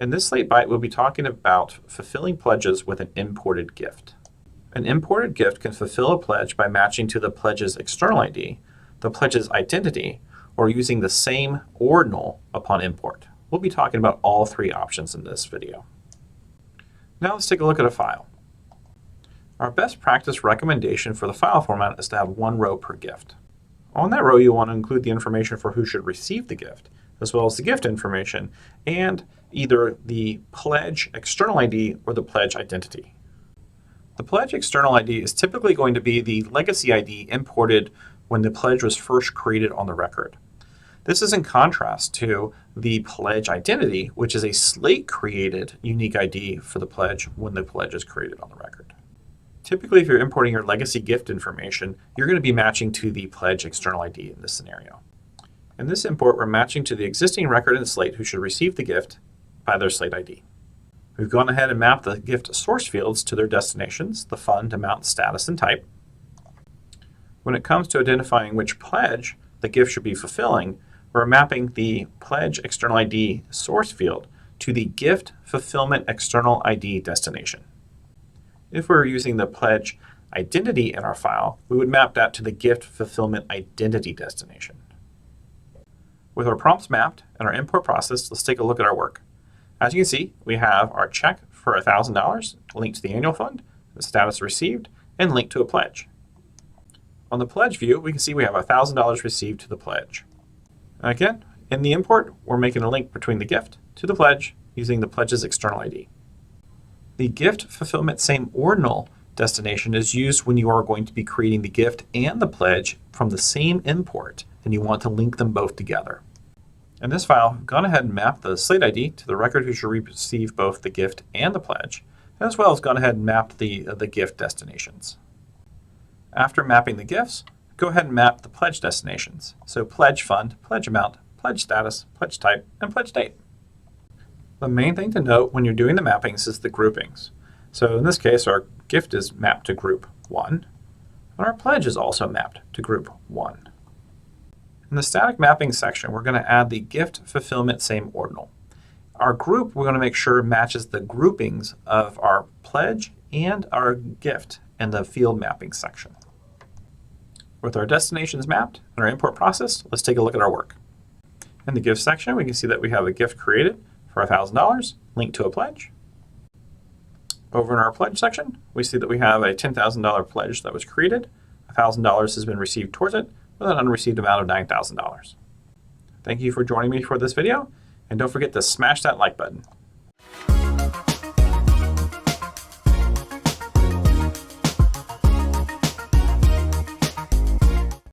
In this Slate Bite, we'll be talking about fulfilling pledges with an imported gift. An imported gift can fulfill a pledge by matching to the pledge's external ID, the pledge's identity, or using the same ordinal upon import. We'll be talking about all three options in this video. Now let's take a look at a file. Our best practice recommendation for the file format is to have one row per gift. On that row, you want to include the information for who should receive the gift, as well as the gift information, and either the pledge external ID or the pledge identity. The pledge external ID is typically going to be the legacy ID imported when the pledge was first created on the record. This is in contrast to the pledge identity, which is a Slate-created unique ID for the pledge when the pledge is created on the record. Typically, if you're importing your legacy gift information, you're going to be matching to the pledge external ID in this scenario. In this import, we're matching to the existing record in Slate who should receive the gift by their Slate ID. We've gone ahead and mapped the gift source fields to their destinations, the fund, amount, status, and type. When it comes to identifying which pledge the gift should be fulfilling, we're mapping the pledge external ID source field to the gift fulfillment external ID destination. If we're using the pledge identity in our file, we would map that to the gift fulfillment identity destination. With our prompts mapped and our import processed, let's take a look at our work. As you can see, we have our check for $1,000 linked to the annual fund, the status received, and linked to a pledge. On the pledge view, we can see we have $1,000 received to the pledge. Again, in the import, we're making a link between the gift to the pledge using the pledge's external ID. The gift fulfillment same ordinal destination is used when you are going to be creating the gift and the pledge from the same import, and you want to link them both together. In this file, I've gone ahead and mapped the Slate ID to the record who should receive both the gift and the pledge, as well as gone ahead and mapped the gift destinations. After mapping the gifts, go ahead and map the pledge destinations. So pledge fund, pledge amount, pledge status, pledge type, and pledge date. The main thing to note when you're doing the mappings is the groupings. So in this case, our gift is mapped to group 1, and our pledge is also mapped to group 1. In the static mapping section, we're going to add the gift fulfillment same ordinal. Our group, we're going to make sure matches the groupings of our pledge and our gift in the field mapping section. With our destinations mapped and our import processed, let's take a look at our work. In the gift section, we can see that we have a gift created for $1,000 linked to a pledge. Over in our pledge section, we see that we have a $10,000 pledge that was created. $1,000 has been received towards it, with an unreceived amount of $9,000. Thank you for joining me for this video, and don't forget to smash that like button.